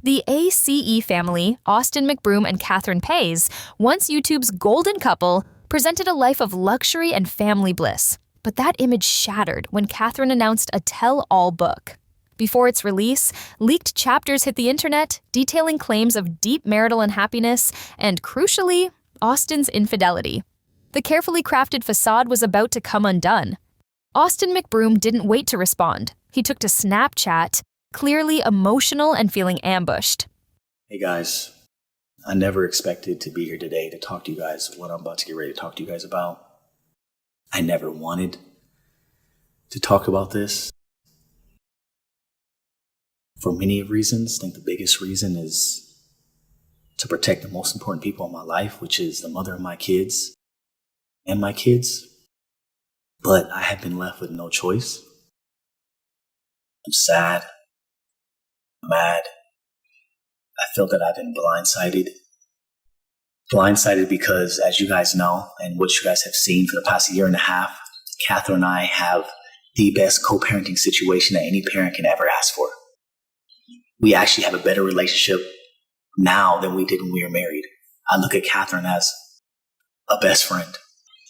The ACE family, Austin McBroom and Catherine Paiz, once YouTube's golden couple, presented a life of luxury and family bliss. But that image shattered when Catherine announced a tell-all book. Before its release, leaked chapters hit the internet, detailing claims of deep marital unhappiness and, crucially, Austin's infidelity. The carefully crafted facade was about to come undone. Austin McBroom didn't wait to respond. He took to Snapchat, clearly emotional and feeling ambushed. Hey guys, I never expected to be here today to talk to you guys what I'm about to get ready to talk to you guys about. I never wanted to talk about this for many reasons. I think the biggest reason is to protect the most important people in my life, which is the mother of my kids and my kids. But I have been left with no choice. I'm sad. Mad. I feel that I've been blindsided. Blindsided because, as you guys know, and what you guys have seen for the past year and a half, Catherine and I have the best co-parenting situation that any parent can ever ask for. We actually have a better relationship now than we did when we were married. I look at Catherine as a best friend.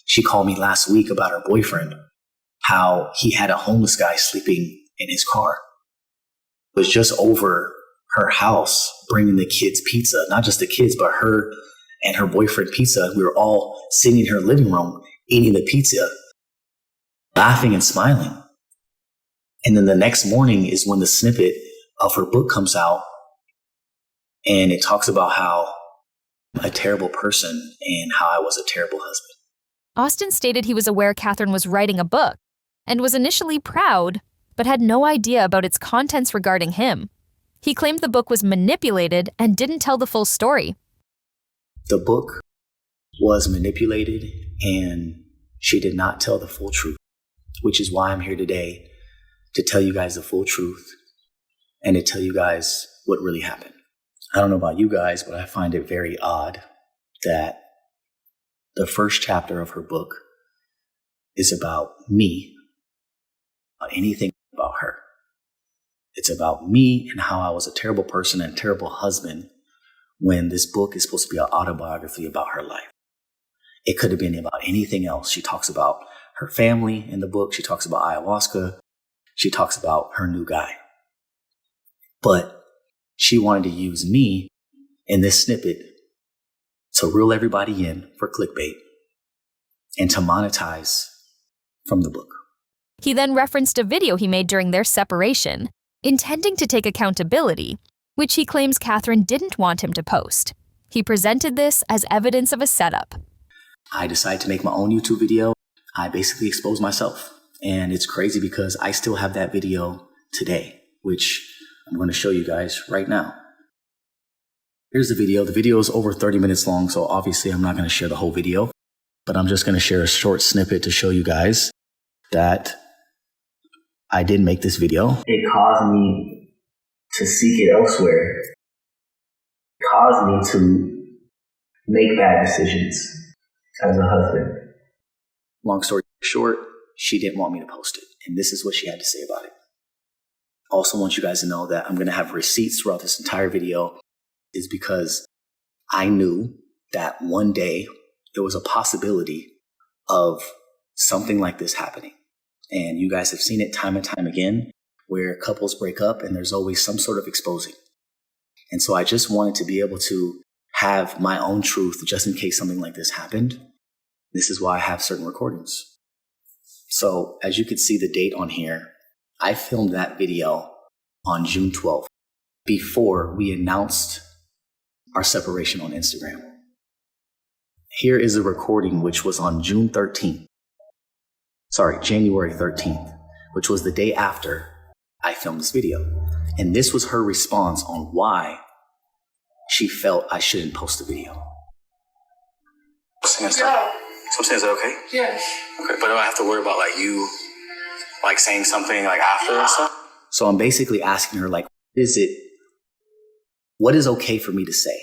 She called me last week about her boyfriend, how he had a homeless guy sleeping in his car. Was just over her house bringing the kids pizza, not just the kids, but her and her boyfriend pizza. We were all sitting in her living room eating the pizza, laughing and smiling. And then the next morning is when the snippet of her book comes out, and it talks about how I'm a terrible person and how I was a terrible husband. Austin stated he was aware Catherine was writing a book and was initially proud, but had no idea about its contents regarding him. He claimed the book was manipulated and didn't tell the full story. The book was manipulated and she did not tell the full truth, which is why I'm here today to tell you guys the full truth and to tell you guys what really happened. I don't know about you guys, but I find it very odd that the first chapter of her book is about me, about anything about her. It's about me and how I was a terrible person and terrible husband, when this book is supposed to be an autobiography about her life. It could have been about anything else. She talks about her family in the book. She talks about ayahuasca. She talks about her new guy. But she wanted to use me in this snippet to reel everybody in for clickbait and to monetize from the book. He then referenced a video he made during their separation, intending to take accountability, which he claims Catherine didn't want him to post. He presented this as evidence of a setup. I decided to make my own YouTube video. I basically exposed myself. And it's crazy because I still have that video today, which I'm going to show you guys right now. Here's the video. The video is over 30 minutes long, so obviously I'm not going to share the whole video, but I'm just going to share a short snippet to show you guys that I did make this video. It caused me to seek it elsewhere. It caused me to make bad decisions as a husband. Long story short, she didn't want me to post it, and this is what she had to say about it. Also want you guys to know that I'm going to have receipts throughout this entire video, is because I knew that one day there was a possibility of something like this happening. And you guys have seen it time and time again, where couples break up and there's always some sort of exposing. And so I just wanted to be able to have my own truth just in case something like this happened. This is why I have certain recordings. So as you can see the date on here, I filmed that video on June 12th, before we announced our separation on Instagram. Here is a recording which was on January 13th, which was the day after I filmed this video. And this was her response on why she felt I shouldn't post the video. So I'm saying, is that okay? Yes. Okay, but do I have to worry about you saying something after and stuff? So I'm basically asking her what is okay for me to say?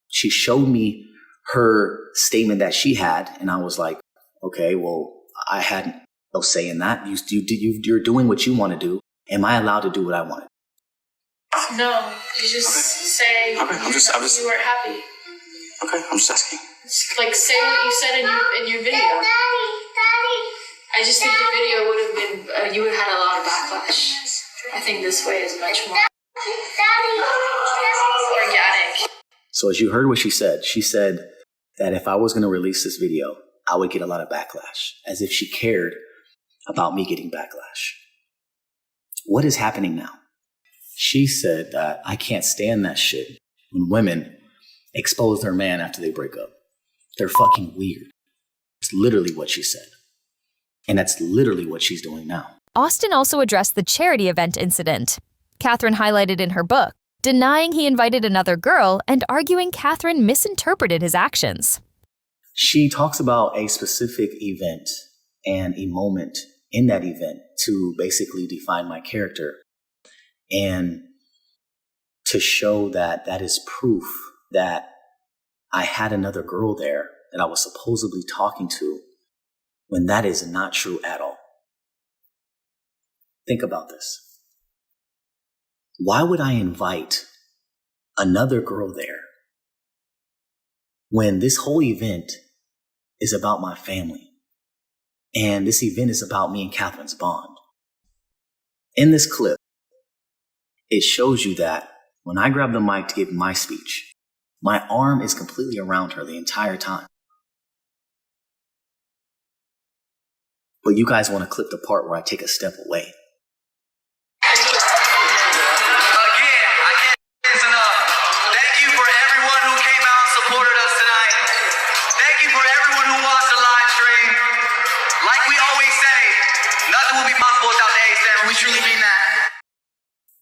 She showed me her statement that she had, and I was like, okay, well, I had no say in that. You're doing what you want to do. Am I allowed to do what I want? No, you just say you weren't happy. Okay, I'm just asking. Like, say what you said in your video. I just think your video would have been, you would have had a lot of backlash. I think this way is much more organic. So as you heard what she said that if I was going to release this video, I would get a lot of backlash, as if she cared about me getting backlash. What is happening now? She said that I can't stand that shit when women expose their man after they break up. They're fucking weird. It's literally what she said. And that's literally what she's doing now. Austin also addressed the charity event incident. Catherine highlighted in her book, denying he invited another girl and arguing Catherine misinterpreted his actions. She talks about a specific event and a moment in that event to basically define my character and to show that that is proof that I had another girl there that I was supposedly talking to, when that is not true at all. Think about this. Why would I invite another girl there when this whole event is about my family? And this event is about me and Catherine's bond. In this clip, it shows you that when I grab the mic to give my speech, my arm is completely around her the entire time. But you guys want to clip the part where I take a step away. Again, I can't say enough. Thank you for everyone who came out and supported us tonight. Thank you for everyone who watched the live stream. Like we always say, nothing will be possible without the A7. We truly mean that.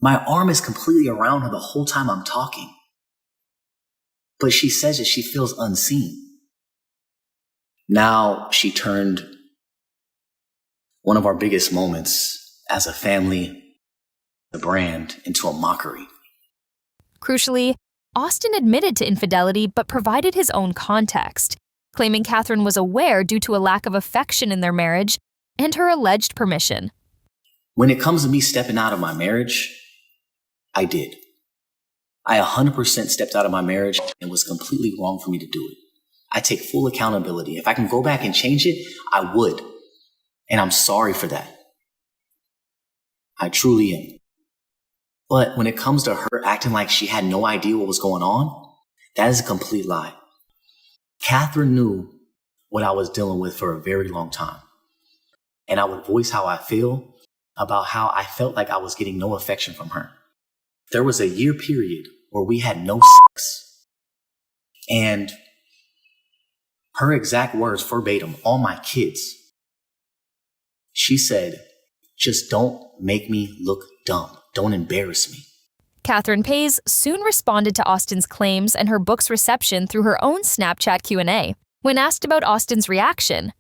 My arm is completely around her the whole time I'm talking. But she says that she feels unseen. Now she turned one of our biggest moments as a family, the brand, into a mockery. Crucially, Austin admitted to infidelity but provided his own context, claiming Catherine was aware due to a lack of affection in their marriage and her alleged permission. When it comes to me stepping out of my marriage, I did. I 100% stepped out of my marriage and it was completely wrong for me to do it. I take full accountability. If I can go back and change it, I would. And I'm sorry for that. I truly am. But when it comes to her acting like she had no idea what was going on, that is a complete lie. Catherine knew what I was dealing with for a very long time. And I would voice how I feel about how I felt like I was getting no affection from her. There was a year period where we had no sex. And her exact words verbatim, all my kids, she said, just don't make me look dumb. Don't embarrass me. Catherine Paiz soon responded to Austin's claims and her book's reception through her own Snapchat Q&A. When asked about Austin's reaction,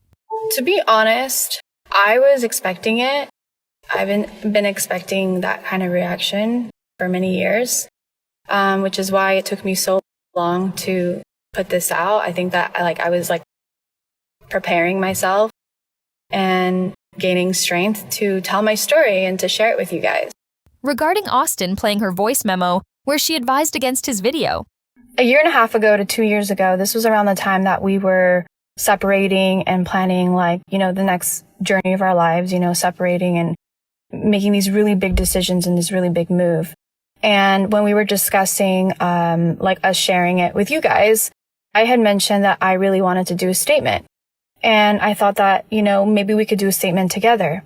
To be honest, I was expecting it. I've been expecting that kind of reaction for many years, which is why it took me so long to put this out. I think that I was preparing myself and gaining strength to tell my story and to share it with you guys. regarding Austin playing her voice memo where she advised against his video. A year and a half ago to 2 years ago, this was around the time that we were separating and planning the next journey of our lives, separating and making these really big decisions and this really big move. And when we were discussing, us sharing it with you guys, I had mentioned that I really wanted to do a statement. And I thought that, maybe we could do a statement together.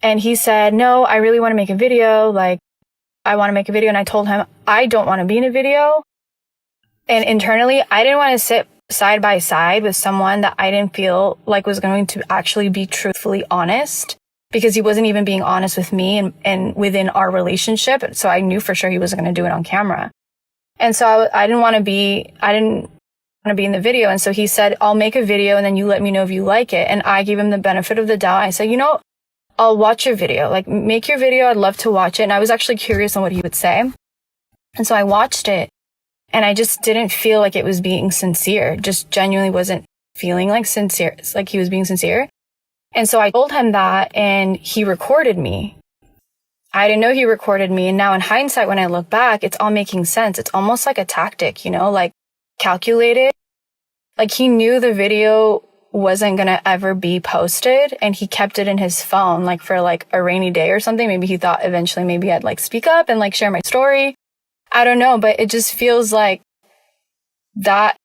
And he said, no, I really want to make a video. I want to make a video. And I told him, I don't want to be in a video. And internally, I didn't want to sit side by side with someone that I didn't feel like was going to actually be truthfully honest, because he wasn't even being honest with me and within our relationship. So I knew for sure he wasn't going to do it on camera. And so I didn't want to be in the video. And so he said, I'll make a video and then you let me know if you like it. And I gave him the benefit of the doubt. I said, I'll watch your video. Make your video. I'd love to watch it. And I was actually curious on what he would say. And so I watched it and I just didn't feel like it was being sincere. Just genuinely wasn't feeling sincere. It's like he was being sincere. And so I told him that and he recorded me. I didn't know he recorded me. And now in hindsight, when I look back, it's all making sense. It's almost like a tactic, you know, like calculated. Like he knew the video wasn't going to ever be posted and he kept it in his phone, like for like a rainy day or something. Maybe he thought eventually maybe I'd like speak up and like share my story. I don't know, but it just feels like that,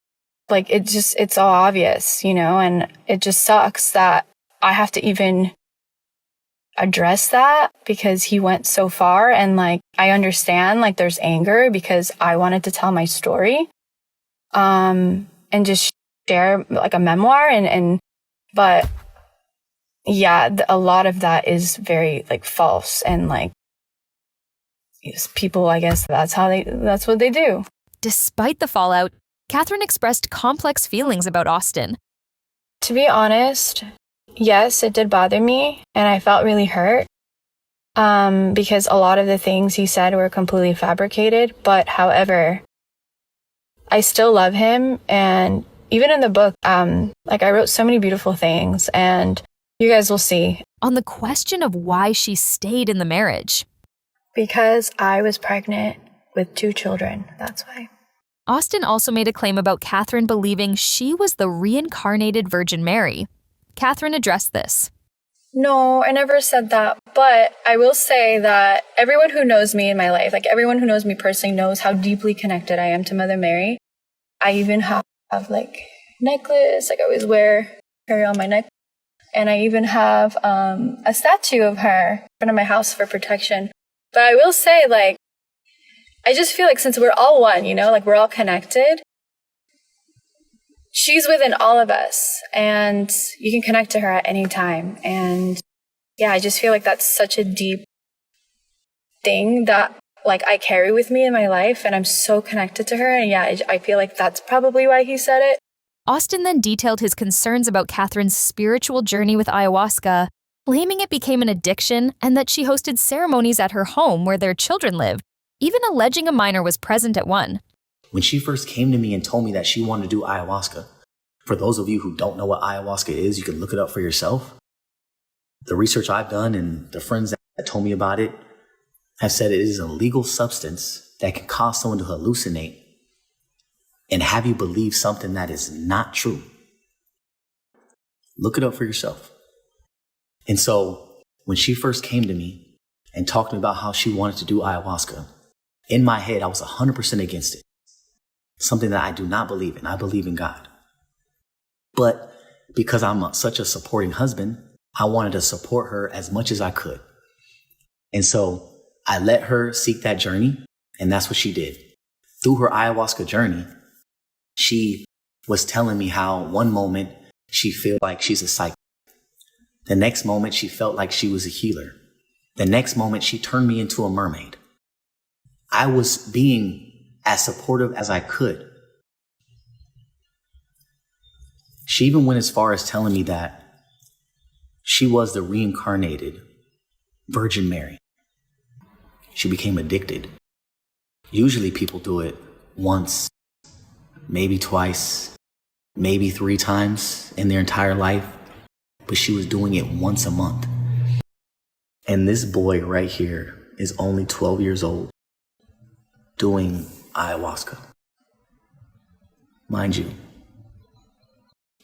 like it's all obvious, you know, and it just sucks that I have to even address that because he went so far. And like, I understand like there's anger because I wanted to tell my story, and just share like a memoir but yeah, a lot of that is very like false and like people, I guess that's what they do. Despite the fallout, Catherine expressed complex feelings about Austin. To be honest, yes, it did bother me and I felt really hurt because a lot of the things he said were completely fabricated. But however, I still love him. And even in the book, like I wrote so many beautiful things and you guys will see. On the question of why she stayed in the marriage. Because I was pregnant with 2 children. That's why. Austin also made a claim about Catherine believing she was the reincarnated Virgin Mary. Catherine addressed this. No, I never said that. But I will say that everyone who knows me in my life, like everyone who knows me personally knows how deeply connected I am to Mother Mary. I even have like necklace, like I always wear her on my neck. And I even have a statue of her in front of my house for protection. But I will say, like, I just feel like since we're all one, you know, like we're all connected, she's within all of us and you can connect to her at any time. And yeah, I just feel like that's such a deep thing that like I carry with me in my life and I'm so connected to her. And yeah, I feel like that's probably why he said it. Austin then detailed his concerns about Catherine's spiritual journey with ayahuasca, claiming it became an addiction and that she hosted ceremonies at her home where their children lived, even alleging a minor was present at one. When she first came to me and told me that she wanted to do ayahuasca, for those of you who don't know what ayahuasca is, you can look it up for yourself. The research I've done and the friends that told me about it have said it is a legal substance that can cause someone to hallucinate and have you believe something that is not true. Look it up for yourself. And so when she first came to me and talked to me about how she wanted to do ayahuasca, in my head, I was 100% against it. Something that I do not believe in. I believe in God. But because I'm such a supporting husband, I wanted to support her as much as I could. And so I let her seek that journey, and that's what she did. Through her ayahuasca journey, she was telling me how one moment she felt like she's a psychic. The next moment she felt like she was a healer. The next moment she turned me into a mermaid. I was being as supportive as I could. She even went as far as telling me that she was the reincarnated Virgin Mary. She became addicted. Usually people do it once, maybe twice, maybe 3 times in their entire life, but she was doing it once a month. And this boy right here is only 12 years old doing ayahuasca. Mind you,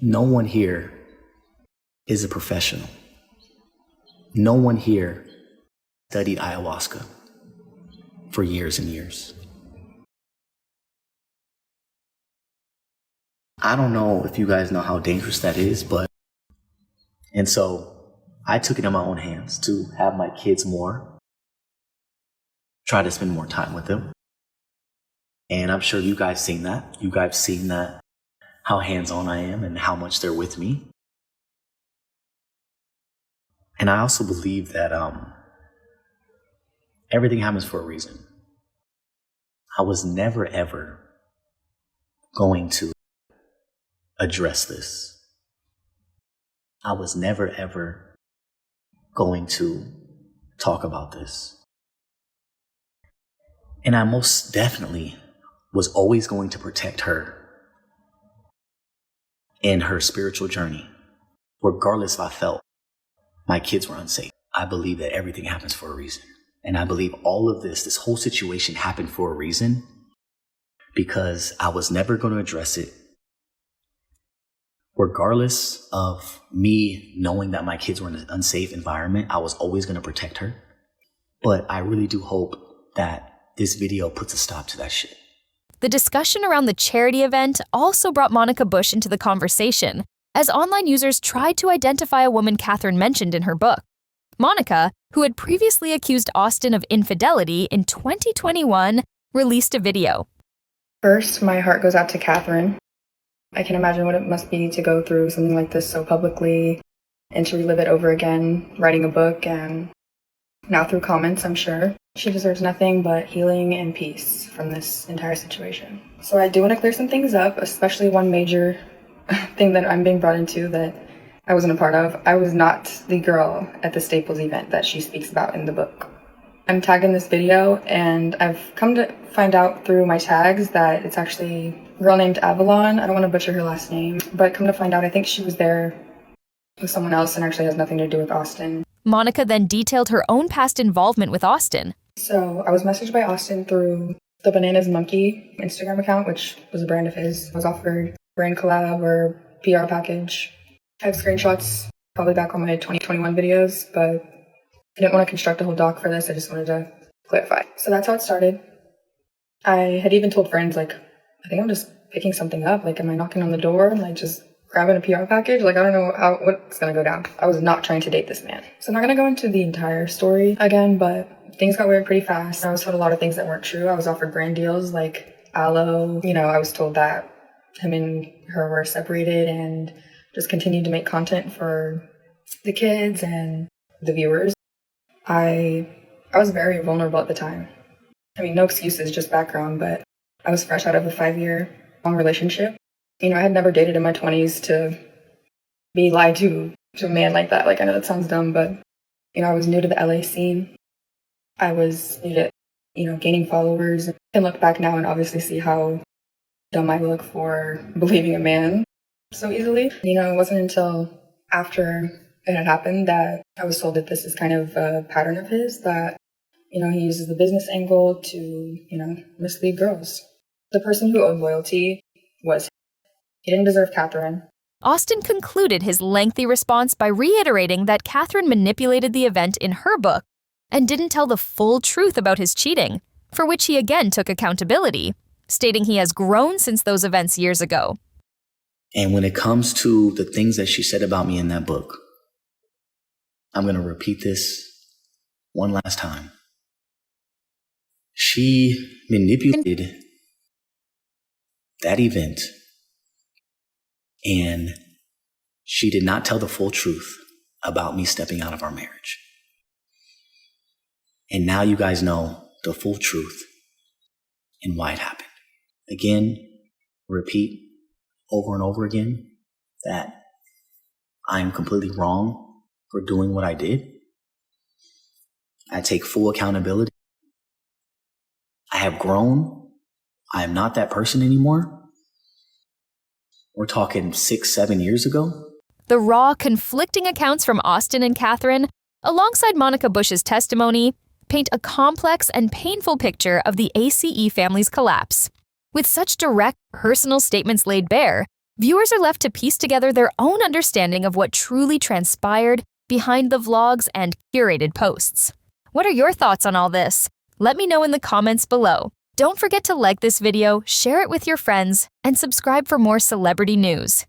no one here is a professional. No one here studied ayahuasca for years and years. I don't know if you guys know how dangerous that is, and so I took it in my own hands to have my kids more, try to spend more time with them. And I'm sure you guys seen that. You guys seen that, how hands-on I am and how much they're with me. And I also believe that everything happens for a reason. I was never, ever going to address this. I was never, ever going to talk about this. And I most definitely was always going to protect her in her spiritual journey, regardless if I felt my kids were unsafe. I believe that everything happens for a reason. And I believe all of this whole situation happened for a reason, because I was never going to address it. Regardless of me knowing that my kids were in an unsafe environment, I was always going to protect her. But I really do hope that this video puts a stop to that shit. The discussion around the charity event also brought Monica Bush into the conversation, as online users tried to identify a woman Catherine mentioned in her book. Monica, who had previously accused Austin of infidelity in 2021, released a video. First, my heart goes out to Catherine. I can imagine what it must be to go through something like this so publicly and to relive it over again, writing a book, and now through comments, I'm sure. She deserves nothing but healing and peace from this entire situation. So I do want to clear some things up, especially one major thing that I'm being brought into that I wasn't a part of. I was not the girl at the Staples event that she speaks about in the book. I'm tagged in this video, and I've come to find out through my tags that it's actually a girl named Avalon. I don't want to butcher her last name, but come to find out, I think she was there with someone else and actually has nothing to do with Austin. Monica then detailed her own past involvement with Austin. So I was messaged by Austin through the Bananas Monkey Instagram account, which was a brand of his. I was offered brand collab or PR package. I have screenshots probably back on my 2021 videos, but I didn't want to construct a whole doc for this. I just wanted to clarify. So that's how it started. I had even told friends, like, I think I'm just picking something up. Like, am I knocking on the door and like just grabbing a PR package? Like, I don't know what's going to go down. I was not trying to date this man. So I'm not going to go into the entire story again, but things got weird pretty fast. I was told a lot of things that weren't true. I was offered brand deals like aloe. I was told that him and her were separated and just continued to make content for the kids and the viewers. I was very vulnerable at the time. I mean, no excuses, just background, but I was fresh out of a 5-year long relationship. I had never dated in my 20s to be lied to a man like that. Like, I know that sounds dumb, but, I was new to the LA scene. I was new to, gaining followers. I can look back now and obviously see how dumb I look for believing a man so easily. It wasn't until after it had happened that I was told that this is kind of a pattern of his, that, he uses the business angle to, mislead girls. The person who owed loyalty was him. He didn't deserve Catherine. Austin concluded his lengthy response by reiterating that Catherine manipulated the event in her book and didn't tell the full truth about his cheating, for which he again took accountability, stating he has grown since those events years ago. And when it comes to the things that she said about me in that book, I'm going to repeat this one last time. She manipulated that event, and she did not tell the full truth about me stepping out of our marriage. And now you guys know the full truth and why it happened. Again, repeat over and over again that I am completely wrong for doing what I did. I take full accountability. I have grown. I am not that person anymore. We're talking 6-7 years ago. The raw, conflicting accounts from Austin and Catherine, alongside Monica Bush's testimony, paint a complex and painful picture of the ACE family's collapse. With such direct, personal statements laid bare, viewers are left to piece together their own understanding of what truly transpired behind the vlogs and curated posts. What are your thoughts on all this? Let me know in the comments below. Don't forget to like this video, share it with your friends, and subscribe for more celebrity news.